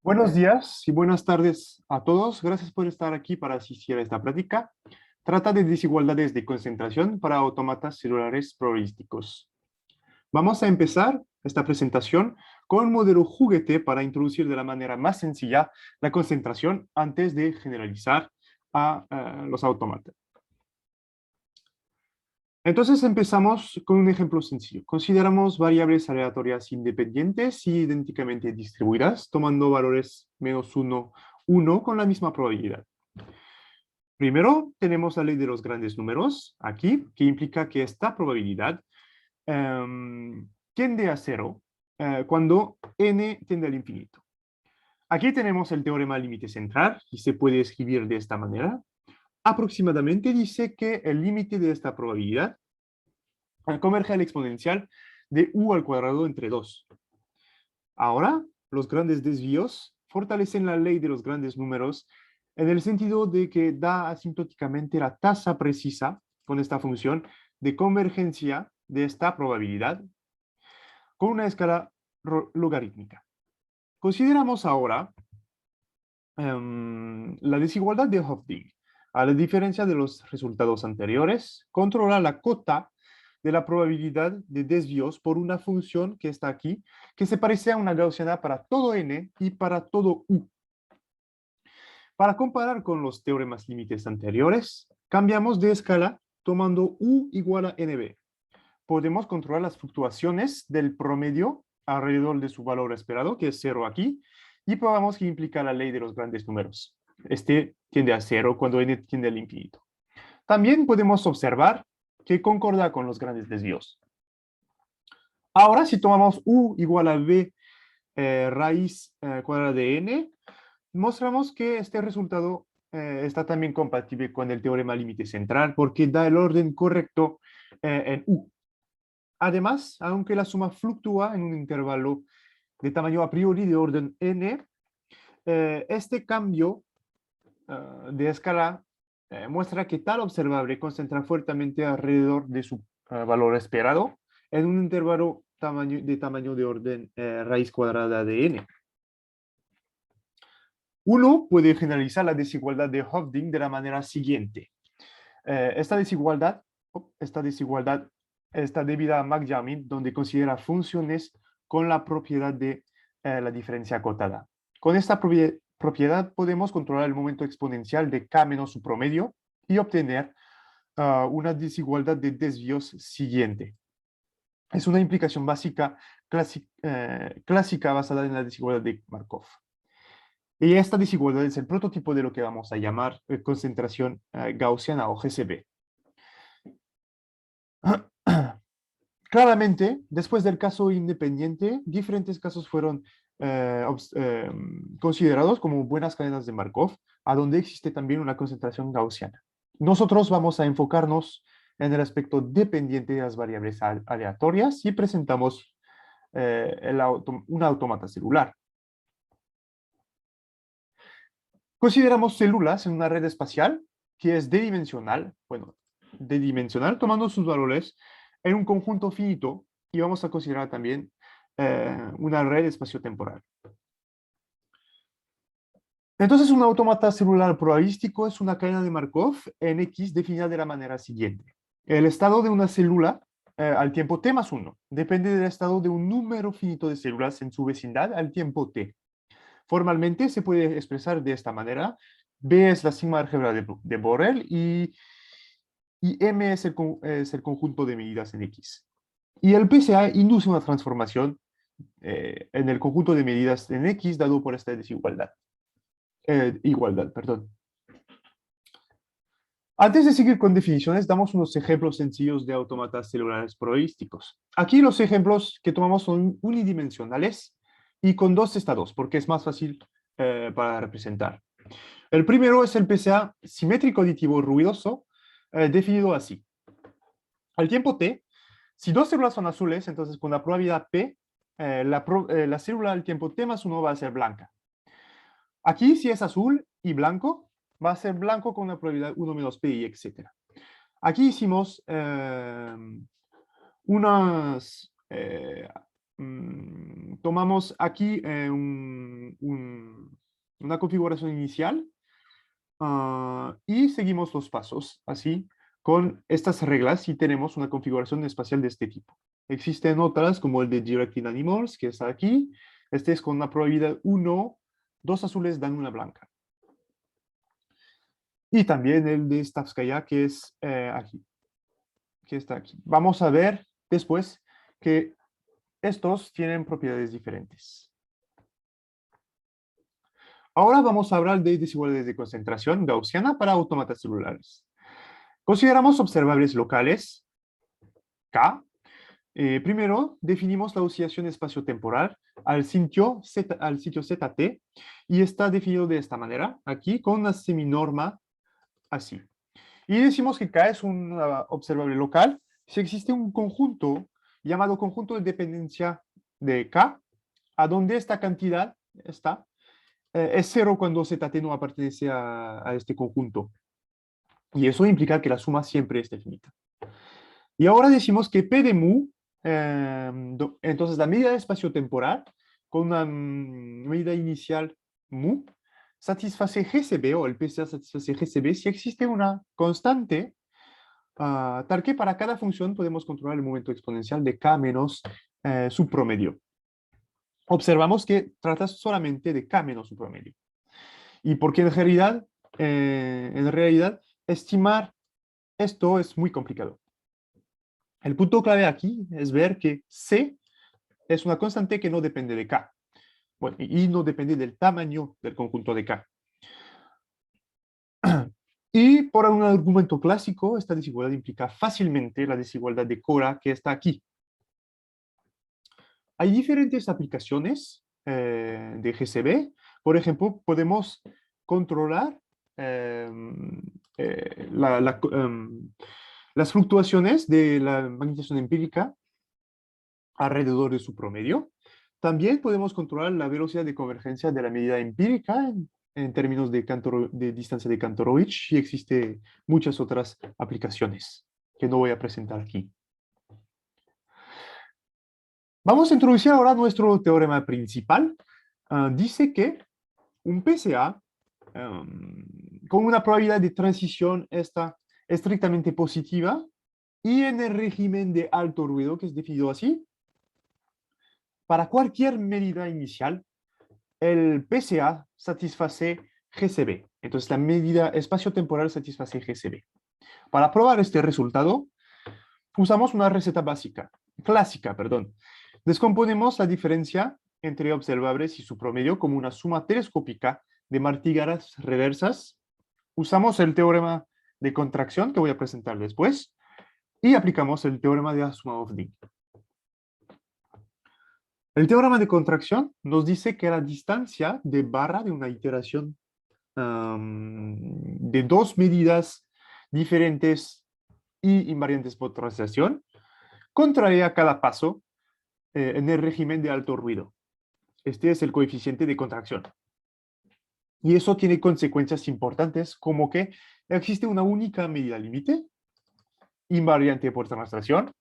Buenos días y buenas tardes a todos. Gracias por estar aquí para asistir a esta plática. Trata de desigualdades de concentración para autómatas celulares probabilísticos. Vamos a empezar esta presentación con un modelo juguete para introducir de la manera más sencilla la concentración antes de generalizar a los autómatas. Entonces empezamos con un ejemplo sencillo. Consideramos variables aleatorias independientes y idénticamente distribuidas, tomando valores -1, 1 con la misma probabilidad. Primero tenemos la ley de los grandes números aquí, que implica que esta probabilidad tiende a cero cuando n tiende al infinito. Aquí tenemos el teorema límite central y se puede escribir de esta manera. Aproximadamente dice que el límite de esta probabilidad converge al exponencial de u al cuadrado entre 2. Ahora, los grandes desvíos fortalecen la ley de los grandes números en el sentido de que da asintóticamente la tasa precisa con esta función de convergencia de esta probabilidad con una escala logarítmica. Consideramos ahora la desigualdad de Hofding. A la diferencia de los resultados anteriores, controla la cota de la probabilidad de desvíos por una función que está aquí, que se parece a una gaussiana para todo n y para todo u. Para comparar con los teoremas límites anteriores, cambiamos de escala tomando u igual a nb. Podemos controlar las fluctuaciones del promedio alrededor de su valor esperado, que es 0 aquí, y probamos que implica la ley de los grandes números. Este tiende a 0 cuando n tiende al infinito. También podemos observar que concorda con los grandes desvíos. Ahora, si tomamos u igual a b raíz cuadrada de n, mostramos que este resultado está también compatible con el teorema límite central porque da el orden correcto en u. Además, aunque la suma fluctúa en un intervalo de tamaño a priori de orden n, este cambio de escala muestra que tal observable concentra fuertemente alrededor de su valor esperado en un intervalo de tamaño de orden raíz cuadrada de n. Uno puede generalizar la desigualdad de Hofding de la manera siguiente. Esta desigualdad está debida a McJamin, donde considera funciones con la propiedad de la diferencia acotada. Con esta propiedad podemos controlar el momento exponencial de k menos su promedio y obtener una desigualdad de desvíos siguiente. Es una implicación básica clásica basada en la desigualdad de Markov. Y esta desigualdad es el prototipo de lo que vamos a llamar concentración gaussiana o GCB. Claramente, después del caso independiente, diferentes casos fueron considerados como buenas cadenas de Markov, a donde existe también una concentración gaussiana. Nosotros vamos a enfocarnos en el aspecto dependiente de las variables aleatorias y presentamos un autómata celular. Consideramos células en una red espacial que es d-dimensional, tomando sus valores en un conjunto finito, y vamos a considerar también una red espaciotemporal. Entonces, un autómata celular probabilístico es una cadena de Markov en X definida de la manera siguiente. El estado de una célula al tiempo t más 1 depende del estado de un número finito de células en su vecindad al tiempo t. Formalmente se puede expresar de esta manera. B es la sigma álgebra de Borel y M es el conjunto de medidas en X. Y el PCA induce una transformación en el conjunto de medidas en X dado por esta desigualdad. Igualdad, perdón. Antes de seguir con definiciones, damos unos ejemplos sencillos de autómatas celulares probabilísticos. Aquí los ejemplos que tomamos son unidimensionales y con dos estados, porque es más fácil para representar. El primero es el PCA simétrico aditivo ruidoso, definido así. Al tiempo t, si dos células son azules, entonces con la probabilidad p, la célula al tiempo t más 1 va a ser blanca. Aquí, si es azul y blanco, va a ser blanco con una probabilidad 1 menos p, y etc. Aquí hicimos tomamos aquí una configuración inicial y seguimos los pasos así con estas reglas y tenemos una configuración espacial de este tipo. Existen otras como el de Directing Animals, que está aquí. Este es con una probabilidad 1, dos azules dan una blanca. Y también el de Stavskaya, que es aquí, que está aquí. Vamos a ver después que estos tienen propiedades diferentes. Ahora vamos a hablar de desigualdades de concentración gaussiana para autómatas celulares. Consideramos observables locales, K. Primero, definimos la oscilación espaciotemporal al sitio ZT y está definido de esta manera, aquí con una seminorma así. Y decimos que K es un observable local si existe un conjunto llamado conjunto de dependencia de K, a donde esta cantidad está, es cero cuando ZT no pertenece a este conjunto. Y eso implica que la suma siempre es definida. Y ahora decimos que P de mu, entonces la medida espaciotemporal con una medida inicial mu, satisface GCB o el PCA satisface GCB si existe una constante tal que para cada función podemos controlar el momento exponencial de K menos su promedio. Observamos que trata solamente de K menos su promedio. Y porque en realidad estimar esto es muy complicado. El punto clave aquí es ver que C es una constante que no depende de K. Bueno, y no depende del tamaño del conjunto de K. Y por un argumento clásico, esta desigualdad implica fácilmente la desigualdad de Cora que está aquí. Hay diferentes aplicaciones de GCB. Por ejemplo, podemos controlar las fluctuaciones de la magnetización empírica alrededor de su promedio. También podemos controlar la velocidad de convergencia de la medida empírica en términos de distancia de Kantorovich y existe muchas otras aplicaciones que no voy a presentar aquí. Vamos a introducir ahora nuestro teorema principal. Dice que un PCA con una probabilidad de transición está estrictamente positiva y en el régimen de alto ruido, que es definido así, para cualquier medida inicial, el PCA satisface GCB. Entonces, la medida espaciotemporal satisface GCB. Para probar este resultado, usamos una receta clásica. Descomponemos la diferencia entre observables y su promedio como una suma telescópica de martígaras reversas. Usamos el teorema de contracción que voy a presentar después y aplicamos el teorema de Asimov-Ding. El teorema de contracción nos dice que la distancia de barra de una iteración de dos medidas diferentes y invariantes por translación contrae a cada paso en el régimen de alto ruido. Este es el coeficiente de contracción. Y eso tiene consecuencias importantes como que existe una única medida límite, invariante por translación,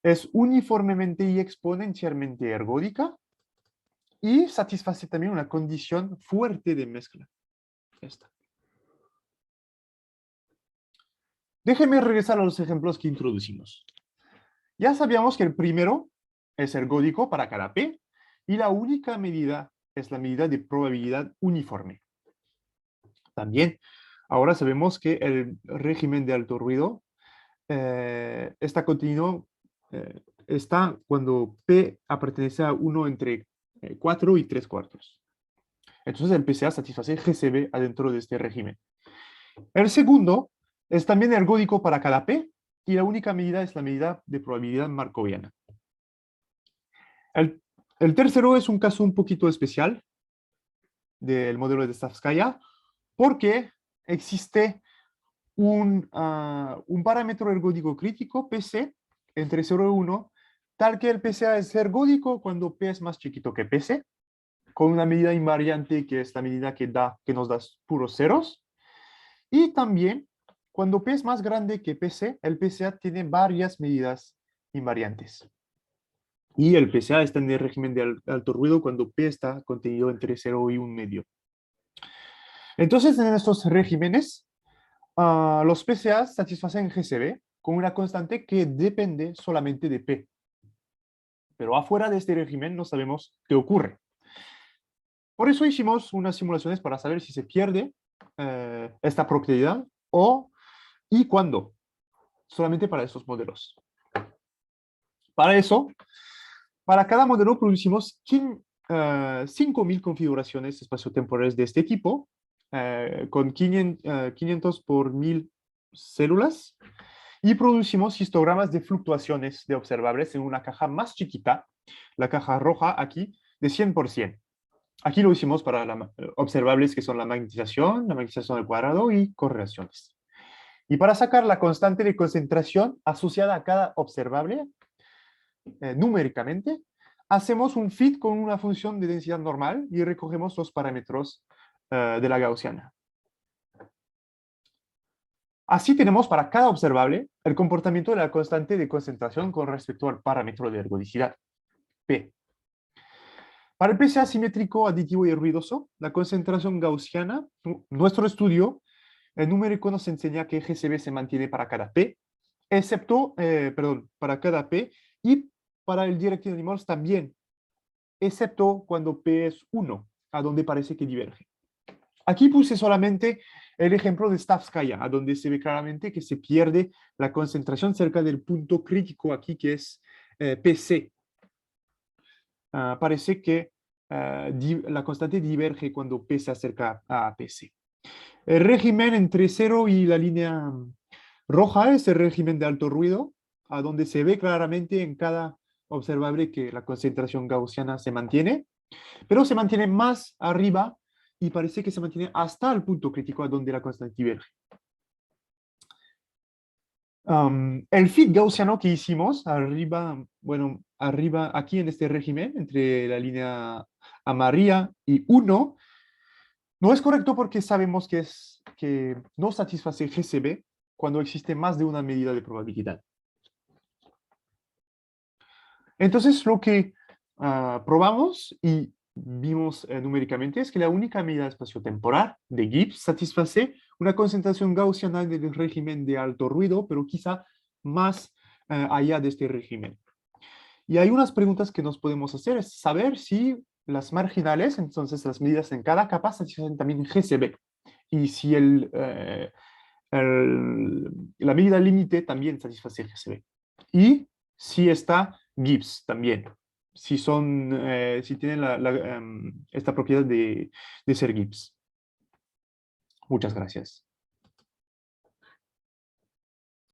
es uniformemente y exponencialmente ergódica y satisface también una condición fuerte de mezcla. Esta. Déjenme regresar a los ejemplos que introducimos. Ya sabíamos que el primero es ergódico para cada P y la única medida es la medida de probabilidad uniforme. También, ahora sabemos que el régimen de alto ruido está contenido, está cuando P pertenece a 1 entre 4 y 3 cuartos. Entonces el PCA satisface GCB adentro de este régimen. El segundo es también ergódico para cada P y la única medida es la medida de probabilidad markoviana. El tercero es un caso un poquito especial del modelo de Stavskaya porque existe un parámetro ergódico crítico, PC, entre 0 y 1, tal que el PCA es ergódico cuando P es más chiquito que PC, con una medida invariante que es la medida que nos da puros ceros, y también cuando P es más grande que PC, el PCA tiene varias medidas invariantes. Y el PCA está en el régimen de alto ruido cuando P está contenido entre 0 y 1 medio. Entonces, en estos regímenes, los PCA satisfacen GCB con una constante que depende solamente de P. Pero afuera de este régimen no sabemos qué ocurre. Por eso hicimos unas simulaciones para saber si se pierde esta propiedad y cuándo, solamente para estos modelos. Para eso, para cada modelo producimos 5.000 configuraciones espaciotemporales de este tipo, con 500 por 1.000 células, y producimos histogramas de fluctuaciones de observables en una caja más chiquita, la caja roja aquí, de 100%. Aquí lo hicimos para observables que son la magnetización al cuadrado y correlaciones. Y para sacar la constante de concentración asociada a cada observable, numéricamente, hacemos un fit con una función de densidad normal y recogemos los parámetros de la gaussiana. Así tenemos para cada observable el comportamiento de la constante de concentración con respecto al parámetro de ergodicidad, P. Para el PCA simétrico, aditivo y ruidoso, la concentración gaussiana, nuestro estudio el numérico nos enseña que GCB se mantiene para cada P, para cada P y para el directed animals también, excepto cuando P es 1, a donde parece que diverge. Aquí puse solamente el ejemplo de Stavskaya, a donde se ve claramente que se pierde la concentración cerca del punto crítico aquí, que es PC. Parece que la constante diverge cuando P se acerca a PC. El régimen entre 0 y la línea roja es el régimen de alto ruido, a donde se ve claramente en cada observable que la concentración gaussiana se mantiene, pero se mantiene más arriba y parece que se mantiene hasta el punto crítico a donde la constante diverge. El fit gaussiano que hicimos arriba, aquí en este régimen, entre la línea amarilla y 1, no es correcto porque sabemos que no satisface GCB cuando existe más de una medida de probabilidad. Entonces, lo que probamos y vimos numéricamente es que la única medida espaciotemporal de Gibbs satisface una concentración gaussiana del régimen de alto ruido, pero quizá más allá de este régimen. Y hay unas preguntas que nos podemos hacer, es saber si las marginales, entonces las medidas en cada capa, satisfacen también GCB. Y si la medida límite también satisface GCB. Y si está Gibbs también, si tienen esta propiedad de ser Gibbs. Muchas gracias.